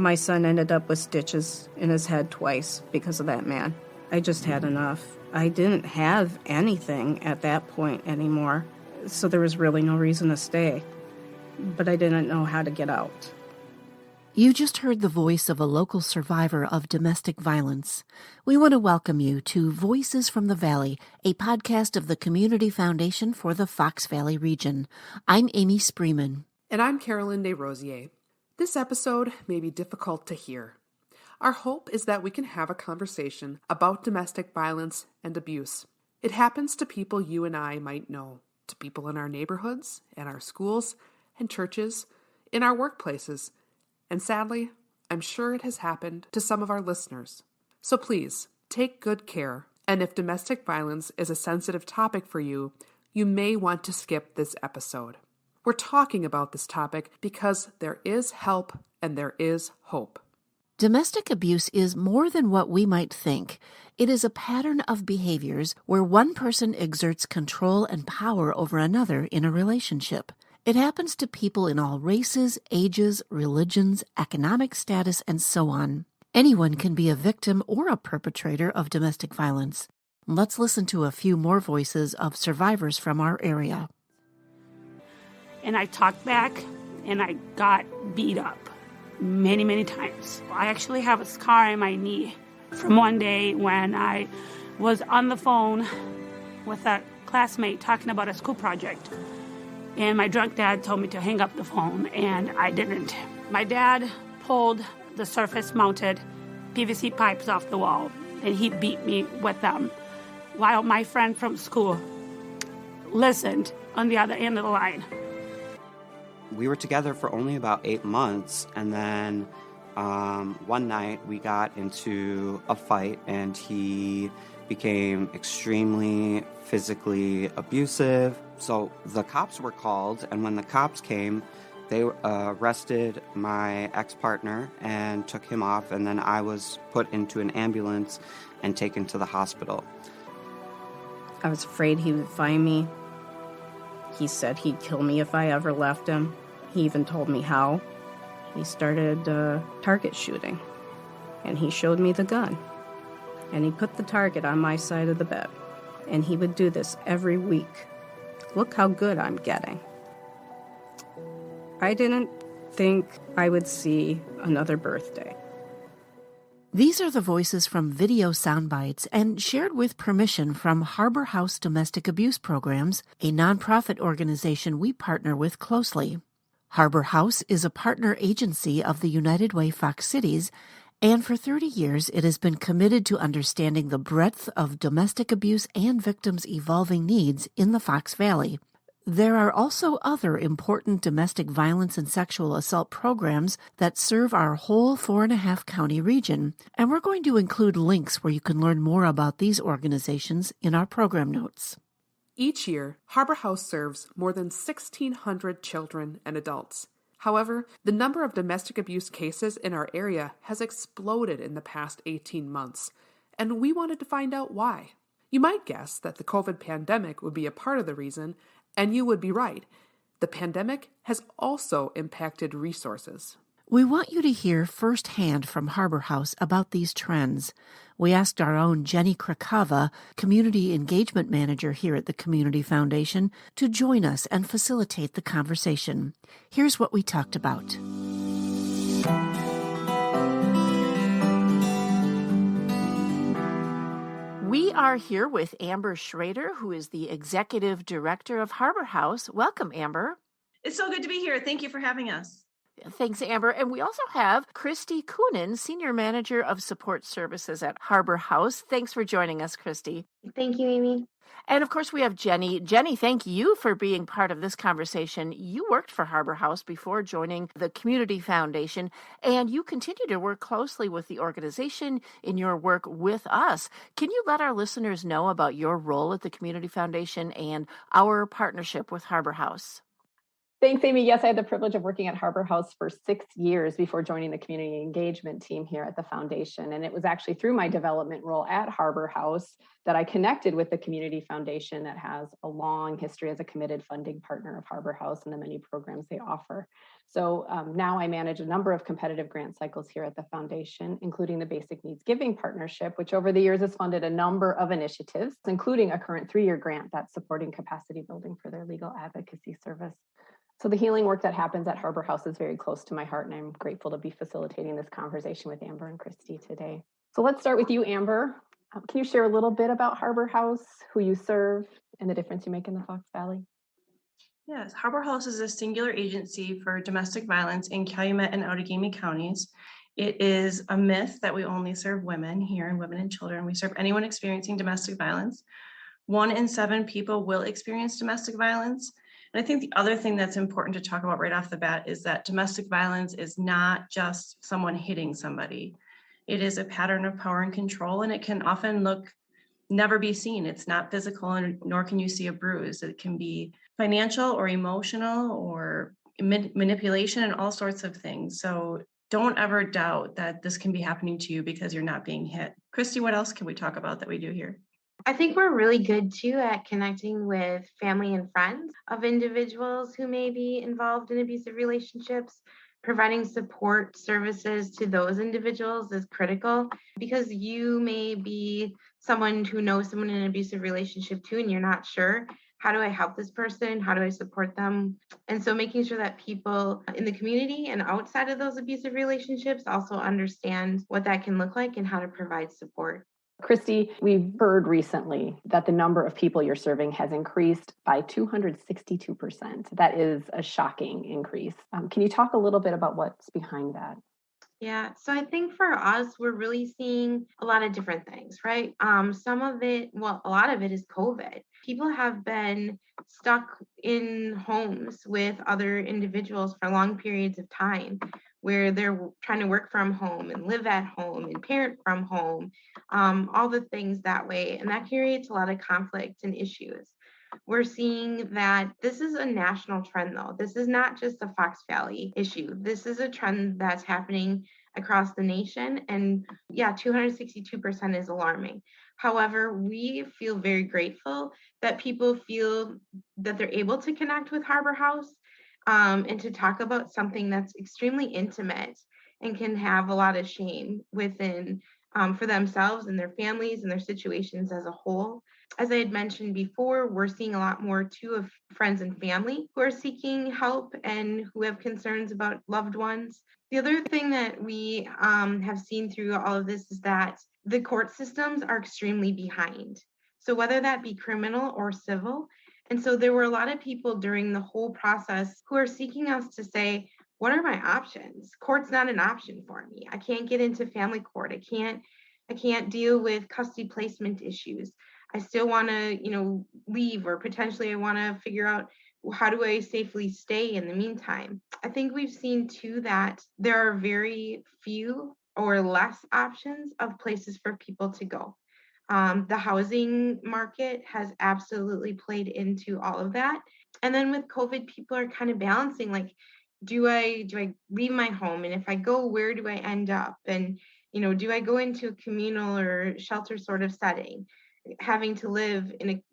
My son ended up with stitches in his head twice because of that man. I just had enough. I didn't have anything at that point anymore, so there was really no reason to stay. But I didn't know how to get out. You just heard the voice of a local survivor of domestic violence. We want to welcome you to Voices from the Valley, a podcast of the Community Foundation for the Fox Valley region. I'm Amy Spreeman. And I'm Carolyn DesRosiers. This episode may be difficult to hear. Our hope is that we can have a conversation about domestic violence and abuse. It happens to people you and I might know, to people in our neighborhoods, in our schools and churches, in our workplaces. And sadly, I'm sure it has happened to some of our listeners. So please, take good care. And if domestic violence is a sensitive topic for you, you may want to skip this episode. We're talking about this topic because there is help and there is hope. Domestic abuse is more than what we might think. It is a pattern of behaviors where one person exerts control and power over another in a relationship. It happens to people in all races, ages, religions, economic status, and so on. Anyone can be a victim or a perpetrator of domestic violence. Let's listen to a few more voices of survivors from our area. And I talked back, and I got beat up many, many times. I actually have a scar in my knee from one day when I was on the phone with a classmate talking about a school project. And my drunk dad told me to hang up the phone, and I didn't. My dad pulled the surface-mounted PVC pipes off the wall, and he beat me with them, while my friend from school listened on the other end of the line. We were together for only about 8 months, and then one night we got into a fight, and he became extremely physically abusive. So the cops were called, and when the cops came, they arrested my ex-partner and took him off, and then I was put into an ambulance and taken to the hospital. I was afraid he would find me. He said he'd kill me if I ever left him. He even told me how. He started target shooting, and he showed me the gun. And he put the target on my side of the bed. And he would do this every week. Look how good I'm getting. I didn't think I would see another birthday. These are the voices from video soundbites and shared with permission from Harbor House Domestic Abuse Programs, a nonprofit organization we partner with closely. Harbor House is a partner agency of the United Way Fox Cities, and for 30 years it has been committed to understanding the breadth of domestic abuse and victims' evolving needs in the Fox Valley. There are also other important domestic violence and sexual assault programs that serve our whole 4.5 county region, and we're going to include links where you can learn more about these organizations in our program notes. Each year, Harbor House serves more than 1,600 children and adults. However, the number of domestic abuse cases in our area has exploded in the past 18 months, and we wanted to find out why. You might guess that the COVID pandemic would be a part of the reason, and you would be right. The pandemic has also impacted resources. We want you to hear firsthand from Harbor House about these trends. We asked our own Jenny Krakava, Community Engagement Manager here at the Community Foundation, to join us and facilitate the conversation. Here's what we talked about. We are here with Amber Schrader, who is the Executive Director of Harbor House. Welcome, Amber. It's so good to be here. Thank you for having us. Thanks, Amber. And we also have Christy Coonan, Senior Manager of Support Services at Harbor House. Thanks for joining us, Christy. Thank you, Amy. And of course, we have Jenny. Jenny, thank you for being part of this conversation. You worked for Harbor House before joining the Community Foundation, and you continue to work closely with the organization in your work with us. Can you let our listeners know about your role at the Community Foundation and our partnership with Harbor House? Thanks, Amy. Yes, I had the privilege of working at Harbor House for 6 years before joining the community engagement team here at the foundation. And it was actually through my development role at Harbor House that I connected with the Community Foundation that has a long history as a committed funding partner of Harbor House and the many programs they offer. So now I manage a number of competitive grant cycles here at the foundation, including the Basic Needs Giving Partnership, which over the years has funded a number of initiatives, including a current 3-year grant that's supporting capacity building for their legal advocacy service. So the healing work that happens at Harbor House is very close to my heart, and I'm grateful to be facilitating this conversation with Amber and Christy today. So let's start with you, Amber. Can you share a little bit about Harbor House, who you serve, and the difference you make in the Fox Valley? Yes, Harbor House is a singular agency for domestic violence in Calumet and Outagamie counties. It is a myth that we only serve women here and women and children. We serve anyone experiencing domestic violence. 1 in 7 people will experience domestic violence. And I think the other thing that's important to talk about right off the bat is that domestic violence is not just someone hitting somebody. It is a pattern of power and control, and it can often never be seen. It's not physical, and nor can you see a bruise. It can be financial or emotional or manipulation and all sorts of things. So don't ever doubt that this can be happening to you because you're not being hit. Christy, what else can we talk about that we do here? I think we're really good too at connecting with family and friends of individuals who may be involved in abusive relationships. Providing support services to those individuals is critical because you may be someone who knows someone in an abusive relationship too, and you're not sure. How do I help this person? How do I support them? And so making sure that people in the community and outside of those abusive relationships also understand what that can look like and how to provide support. Christy, we've heard recently that the number of people you're serving has increased by 262%. That is a shocking increase. Can you talk a little bit about what's behind that? Yeah, so I think for us, we're really seeing a lot of different things, right? Some of it, well, a lot of it is COVID. People have been stuck in homes with other individuals for long periods of time where they're trying to work from home and live at home and parent from home, all the things that way. And that creates a lot of conflict and issues. We're seeing that this is a national trend, though. This is not just a Fox Valley issue. This is a trend that's happening across the nation. And yeah, 262% is alarming. However, we feel very grateful that people feel that they're able to connect with Harbor House and to talk about something that's extremely intimate and can have a lot of shame within for themselves and their families and their situations as a whole. As I had mentioned before, we're seeing a lot more too of friends and family who are seeking help and who have concerns about loved ones. The other thing that we have seen through all of this is that the court systems are extremely behind. So whether that be criminal or civil. And so there were a lot of people during the whole process who are seeking us to say, what are my options? Court's not an option for me. I can't get into family court. I can't deal with custody placement issues. I still want to, leave, or potentially I want to figure out how do I safely stay in the meantime. I think we've seen too that there are very few or less options of places for people to go. The housing market has absolutely played into all of that. And then with COVID, people are kind of balancing, like, do I leave my home? And if I go, where do I end up? And, do I go into a communal or shelter sort of setting? Having to live in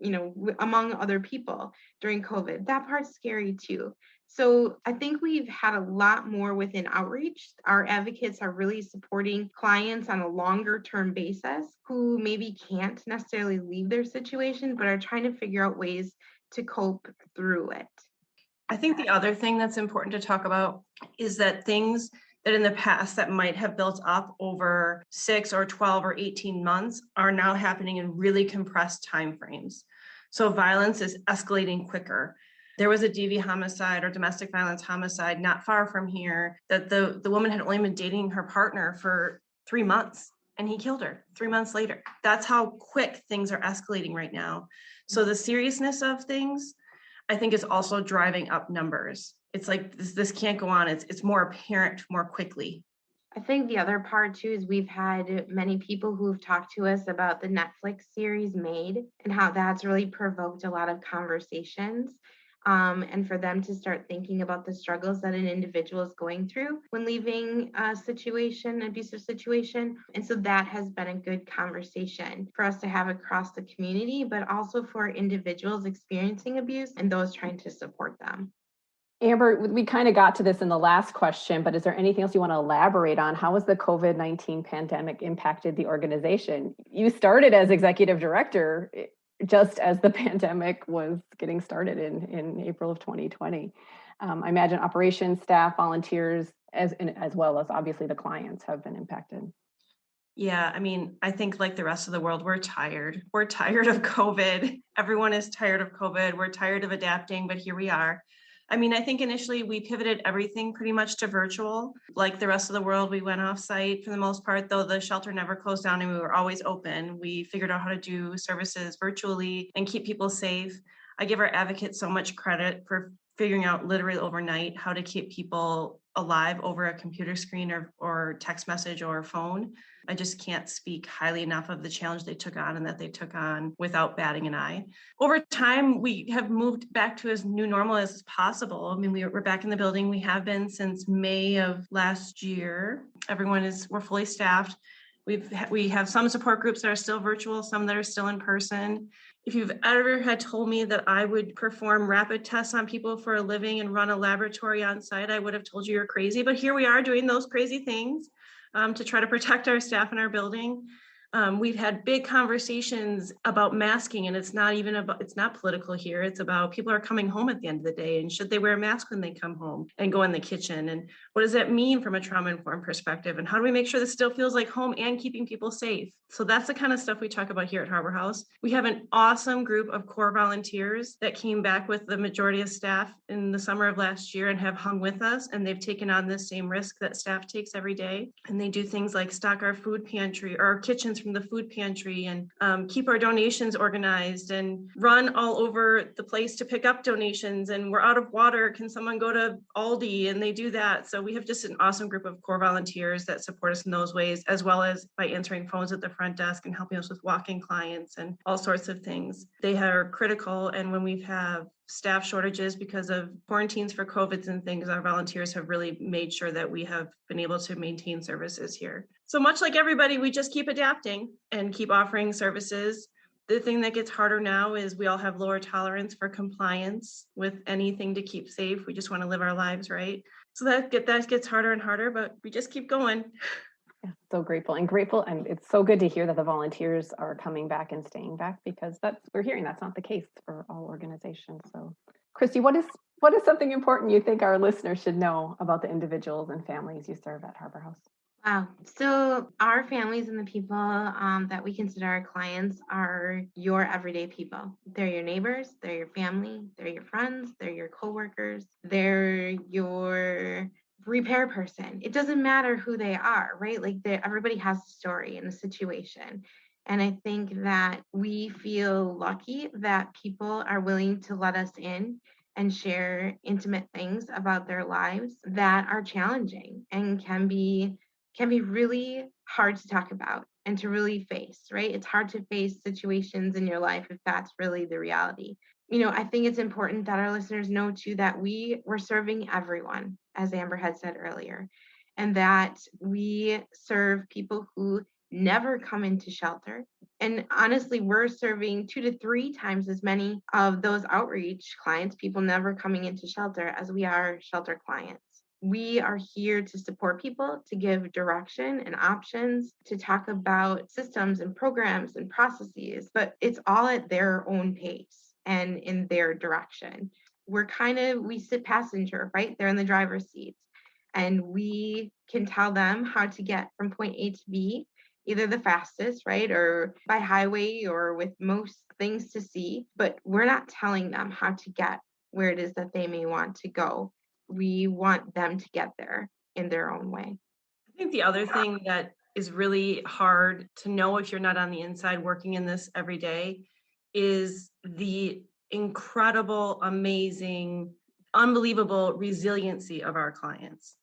among other people during COVID, that part's scary too. So I think we've had a lot more within outreach. Our advocates are really supporting clients on a longer term basis who maybe can't necessarily leave their situation, but are trying to figure out ways to cope through it. I think the other thing that's important to talk about is that things that in the past that might have built up over 6 or 12 or 18 months are now happening in really compressed timeframes. So violence is escalating quicker. There was a DV homicide or domestic violence homicide not far from here that the woman had only been dating her partner for 3 months and he killed her 3 months later. That's how quick things are escalating right now. So the seriousness of things, I think, is also driving up numbers. It's like this can't go on. It's more apparent more quickly. I think the other part too is we've had many people who've talked to us about the Netflix series Made and how that's really provoked a lot of conversations. And for them to start thinking about the struggles that an individual is going through when leaving a situation, abusive situation. And so that has been a good conversation for us to have across the community, but also for individuals experiencing abuse and those trying to support them. Amber, we kind of got to this in the last question, but is there anything else you want to elaborate on? How has the COVID-19 pandemic impacted the organization? You started as executive director just as the pandemic was getting started in April of 2020. I imagine operations, staff, volunteers, as well as obviously the clients have been impacted. Yeah, I mean, I think like the rest of the world, we're tired. We're tired of COVID. Everyone is tired of COVID. We're tired of adapting, but here we are. I mean, I think initially we pivoted everything pretty much to virtual. Like the rest of the world, we went off site for the most part, though the shelter never closed down and we were always open. We figured out how to do services virtually and keep people safe. I give our advocates so much credit for figuring out literally overnight how to keep people alive over a computer screen or text message or phone. I just can't speak highly enough of the challenge they took on and that they took on without batting an eye. Over time, we have moved back to as new normal as possible. I mean, we're back in the building. We have been since May of last year. We're fully staffed. We have some support groups that are still virtual, some that are still in person. If you've ever had told me that I would perform rapid tests on people for a living and run a laboratory on site, I would have told you you're crazy. But here we are doing those crazy things to try to protect our staff in our building. We've had big conversations about masking, and it's not political here. It's about people are coming home at the end of the day, and should they wear a mask when they come home and go in the kitchen? And what does that mean from a trauma-informed perspective? And how do we make sure this still feels like home and keeping people safe? So that's the kind of stuff we talk about here at Harbor House. We have an awesome group of core volunteers that came back with the majority of staff in the summer of last year and have hung with us, and they've taken on the same risk that staff takes every day. And they do things like stock our food pantry or our kitchens from the food pantry and keep our donations organized and run all over the place to pick up donations. And we're out of water. Can someone go to Aldi? And they do that. So we have just an awesome group of core volunteers that support us in those ways, as well as by answering phones at the front desk and helping us with walk-in clients and all sorts of things. They are critical. And when we've had staff shortages because of quarantines for COVIDs and things, our volunteers have really made sure that we have been able to maintain services here. So much like everybody, we just keep adapting and keep offering services. The thing that gets harder now is we all have lower tolerance for compliance with anything to keep safe. We just want to live our lives right. So that gets harder and harder, but we just keep going. Yeah, so grateful, and it's so good to hear that the volunteers are coming back and staying back, because we're hearing that's not the case for all organizations. So, Christy, what is something important you think our listeners should know about the individuals and families you serve at Harbor House? Wow. So our families and the people that we consider our clients are your everyday people. They're your neighbors, they're your family, they're your friends, they're your coworkers, they're your repair person. It doesn't matter who they are, right? Like everybody has a story and a situation. And I think that we feel lucky that people are willing to let us in and share intimate things about their lives that are challenging and can be really hard to talk about and to really face, right? It's hard to face situations in your life if that's really the reality. You know, I think it's important that our listeners know too that we're serving everyone, as Amber had said earlier, and that we serve people who never come into shelter. And honestly, we're serving 2 to 3 times as many of those outreach clients, people never coming into shelter, as we are shelter clients. We are here to support people, to give direction and options, to talk about systems and programs and processes, but it's all at their own pace and in their direction. We sit passenger, right? They're in the driver's seats, and we can tell them how to get from point A to B, either the fastest, right? Or by highway or with most things to see, but we're not telling them how to get where it is that they may want to go. We want them to get there in their own way. I think the other thing that is really hard to know if you're not on the inside working in this every day is the incredible, amazing, unbelievable resiliency of our clients.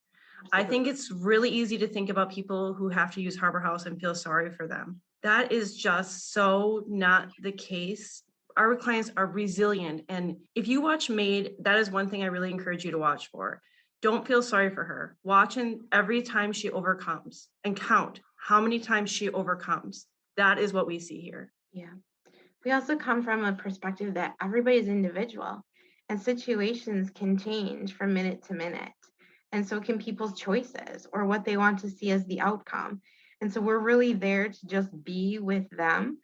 I think it's really easy to think about people who have to use Harbor House and feel sorry for them. That is just so not the case. Our clients are resilient. And if you watch Maid, that is one thing I really encourage you to watch for. Don't feel sorry for her. Watch every time she overcomes and count how many times she overcomes. That is what we see here. Yeah. We also come from a perspective that everybody's individual. and situations can change from minute to minute. And so can people's choices or what they want to see as the outcome. And so we're really there to just be with them.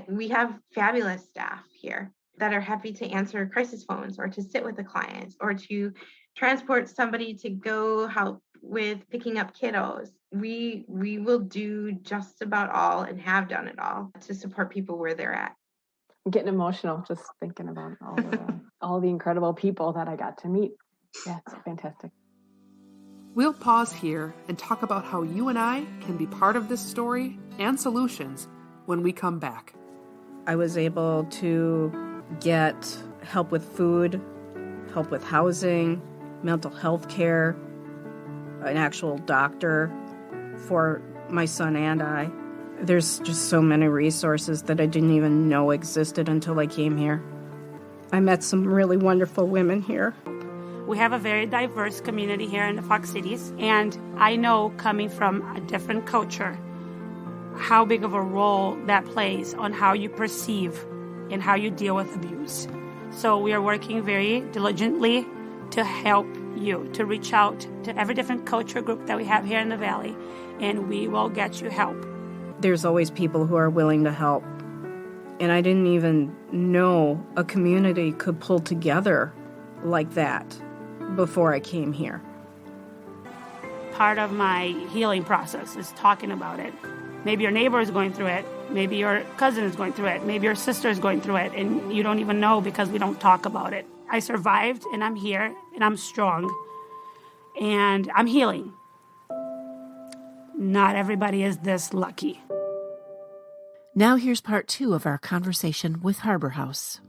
We have fabulous staff here that are happy to answer crisis phones or to sit with the clients or to transport somebody to go help with picking up kiddos. We will do just about all and have done it all to support people where they're at. I'm getting emotional just thinking about all the incredible people that I got to meet. Yeah, it's fantastic. We'll pause here and talk about how you and I can be part of this story and solutions when we come back. I was able to get help with food, help with housing, mental health care, an actual doctor for my son and I. There's just so many resources that I didn't even know existed until I came here. I met some really wonderful women here. We have a very diverse community here in the Fox Cities, and I know, coming from a different culture, how big of a role that plays on how you perceive and how you deal with abuse. So we are working very diligently to help you, to reach out to every different culture group that we have here in the Valley, and we will get you help. There's always people who are willing to help, and I didn't even know a community could pull together like that before I came here. Part of my healing process is talking about it. Maybe your neighbor is going through it. Maybe your cousin is going through it. Maybe your sister is going through it, and you don't even know because we don't talk about it. I survived, and I'm here, and I'm strong, and I'm healing. Not everybody is this lucky. Now here's part 2 of our conversation with Harbor House.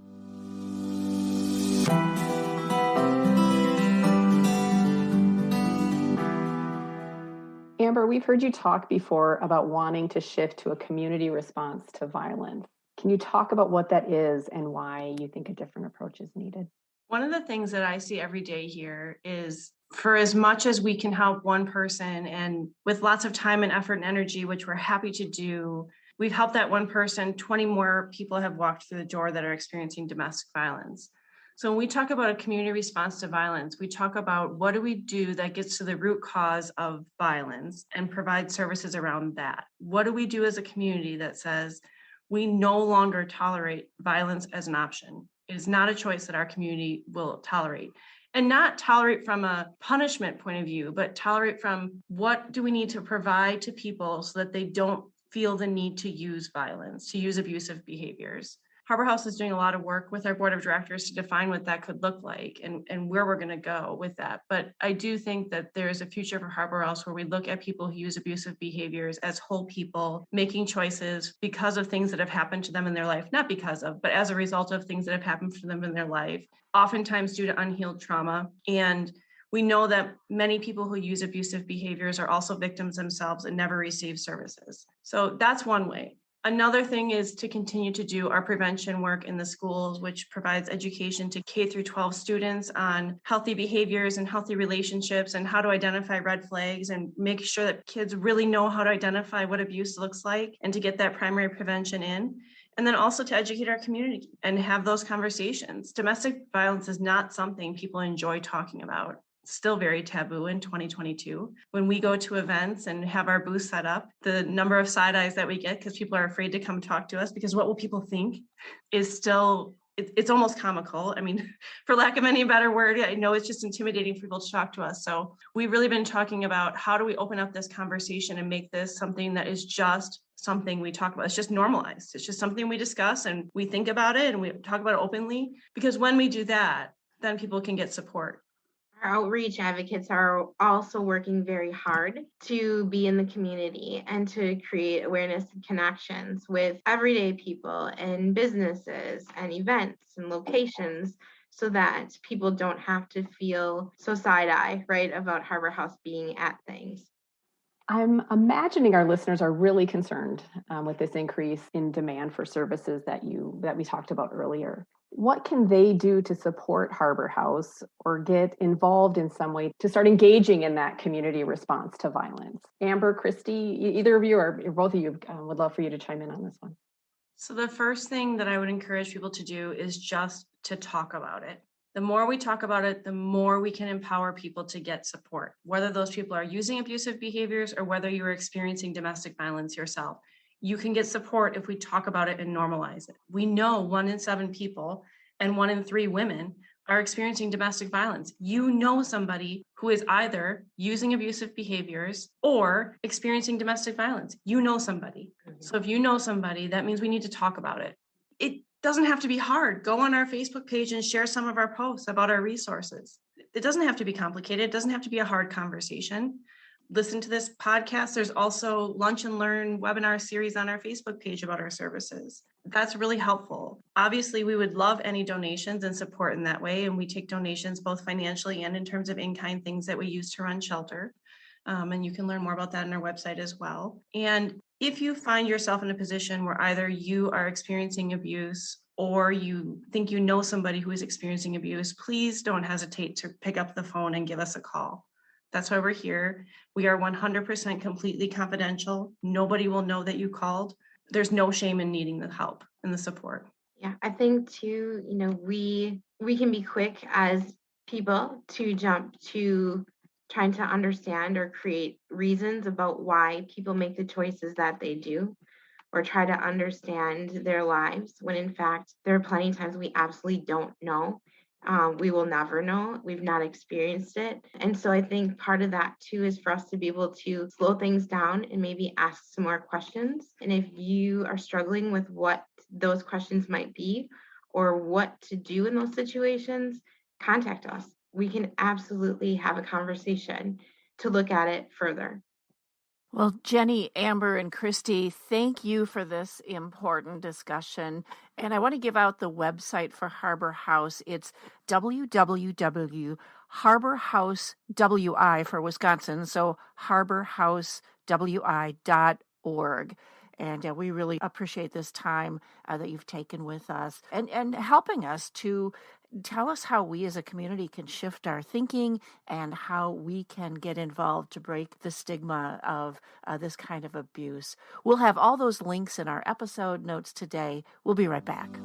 Amber, we've heard you talk before about wanting to shift to a community response to violence. Can you talk about what that is and why you think a different approach is needed? One of the things that I see every day here is, for as much as we can help one person, and with lots of time and effort and energy, which we're happy to do, we've helped that one person, 20 more people have walked through the door that are experiencing domestic violence. So when we talk about a community response to violence, we talk about what do we do that gets to the root cause of violence and provide services around that. What do we do as a community that says we no longer tolerate violence as an option? It is not a choice that our community will tolerate. And not tolerate from a punishment point of view, but tolerate from what do we need to provide to people so that they don't feel the need to use violence, to use abusive behaviors. Harbor House is doing a lot of work with our board of directors to define what that could look like and where we're going to go with that. But I do think that there is a future for Harbor House where we look at people who use abusive behaviors as whole people making choices because of things that have happened to them in their life, not because of, but as a result of things that have happened to them in their life, oftentimes due to unhealed trauma. And we know that many people who use abusive behaviors are also victims themselves and never receive services. So that's one way. Another thing is to continue to do our prevention work in the schools, which provides education to K through 12 students on healthy behaviors and healthy relationships and how to identify red flags and make sure that kids really know how to identify what abuse looks like and to get that primary prevention in. And then also to educate our community and have those conversations. Domestic violence is not something people enjoy talking about. Still very taboo in 2022. When we go to events and have our booth set up, the number of side eyes that we get because people are afraid to come talk to us because what will people think is still, it's almost comical. I mean, for lack of any better word, I know it's just intimidating for people to talk to us. So we've really been talking about how do we open up this conversation and make this something that is just something we talk about. It's just normalized. It's just something we discuss and we think about it and we talk about it openly, because when we do that, then people can get support. Our outreach advocates are also working very hard to be in the community and to create awareness and connections with everyday people and businesses and events and locations so that people don't have to feel so side-eye, right, about Harbor House being at things. I'm imagining our listeners are really concerned with this increase in demand for services that we talked about earlier. What can they do to support Harbor House or get involved in some way to start engaging in that community response to violence? Amber, Christy, either of you or both of you, would love for you to chime in on this one. So the first thing that I would encourage people to do is just to talk about it. The more we talk about it, the more we can empower people to get support, whether those people are using abusive behaviors or whether you're experiencing domestic violence yourself. You can get support if we talk about it and normalize it. We know 1 in 7 people and 1 in 3 women are experiencing domestic violence. You know somebody who is either using abusive behaviors or experiencing domestic violence. You know somebody. So if you know somebody, that means we need to talk about it. It doesn't have to be hard. Go on our Facebook page and share some of our posts about our resources. It doesn't have to be complicated. It doesn't have to be a hard conversation. Listen to this podcast. There's also Lunch and Learn webinar series on our Facebook page about our services. That's really helpful. Obviously, we would love any donations and support in that way. And we take donations both financially and in terms of in-kind things that we use to run shelter. And you can learn more about that on our website as well. And if you find yourself in a position where either you are experiencing abuse or you think you know somebody who is experiencing abuse, please don't hesitate to pick up the phone and give us a call. That's why we're here. We are 100% completely confidential. Nobody will know that you called. There's no shame in needing the help and the support. Yeah, I think too, we can be quick as people to jump to trying to understand or create reasons about why people make the choices that they do, or try to understand their lives when in fact there are plenty of times we absolutely don't know. We will never know. We've not experienced it. And so I think part of that too is for us to be able to slow things down and maybe ask some more questions. And if you are struggling with what those questions might be or what to do in those situations, contact us. We can absolutely have a conversation to look at it further. Well, Jenny, Amber, and Christy, thank you for this important discussion. And I want to give out the website for Harbor House. It's www.harborhousewi for Wisconsin, so harborhousewi.org. And we really appreciate this time that you've taken with us and helping us to tell us how we as a community can shift our thinking and how we can get involved to break the stigma of this kind of abuse. We'll have all those links in our episode notes today. We'll be right back.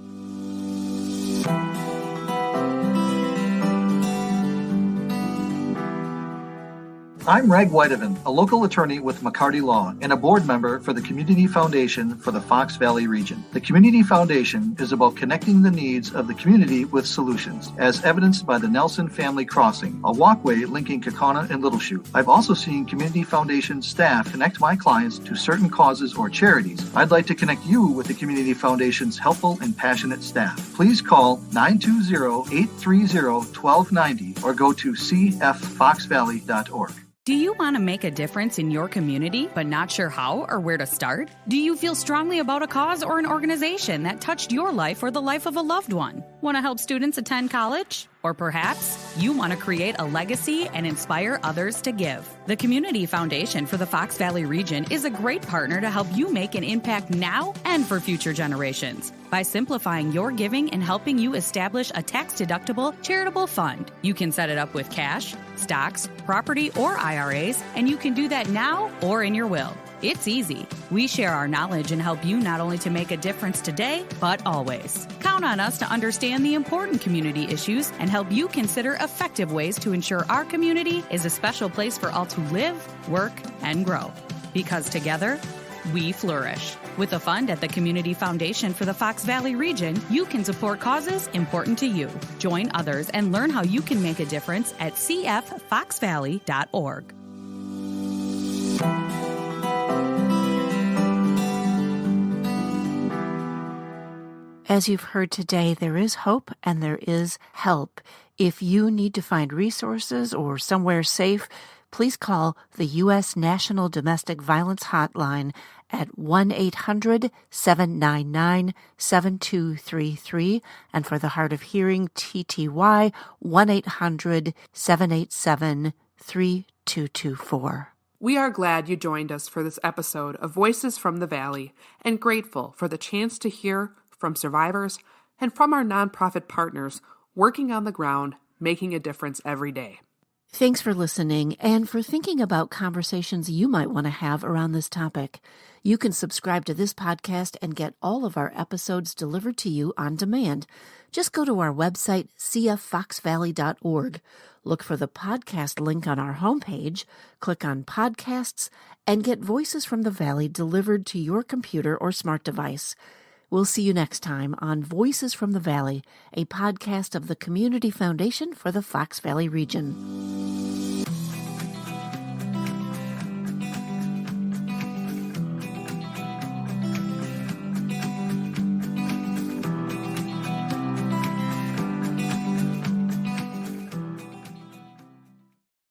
I'm Reg Whitehaven, a local attorney with McCarty Law and a board member for the Community Foundation for the Fox Valley region. The Community Foundation is about connecting the needs of the community with solutions, as evidenced by the Nelson Family Crossing, a walkway linking Kaukauna and Little Chute. I've also seen Community Foundation staff connect my clients to certain causes or charities. I'd like to connect you with the Community Foundation's helpful and passionate staff. Please call 920-830-1290 or go to cffoxvalley.org. Do you want to make a difference in your community, but not sure how or where to start? Do you feel strongly about a cause or an organization that touched your life or the life of a loved one? Want to help students attend college? Or perhaps you want to create a legacy and inspire others to give. The Community Foundation for the Fox Valley region is a great partner to help you make an impact now and for future generations. By simplifying your giving and helping you establish a tax-deductible charitable fund, you can set it up with cash, stocks, property, or IRAs, and you can do that now or in your will. It's easy. We share our knowledge and help you not only to make a difference today, but always. Count on us to understand the important community issues and help you consider effective ways to ensure our community is a special place for all to live, work, and grow. Because together, we flourish. With a fund at the Community Foundation for the Fox Valley region, you can support causes important to you. Join others and learn how you can make a difference at cffoxvalley.org. As you've heard today, there is hope and there is help. If you need to find resources or somewhere safe, please call the U.S. National Domestic Violence Hotline at 1-800-799-7233, and for the Hard of Hearing, TTY, 1-800-787-3224. We are glad you joined us for this episode of Voices from the Valley and grateful for the chance to hear from survivors and from our nonprofit partners working on the ground, making a difference every day. Thanks for listening and for thinking about conversations you might want to have around this topic. You can subscribe to this podcast and get all of our episodes delivered to you on demand. Just go to our website, cffoxvalley.org. Look for the podcast link on our homepage, click on Podcasts, and get Voices from the Valley delivered to your computer or smart device. We'll see you next time on Voices from the Valley, a podcast of the Community Foundation for the Fox Valley region.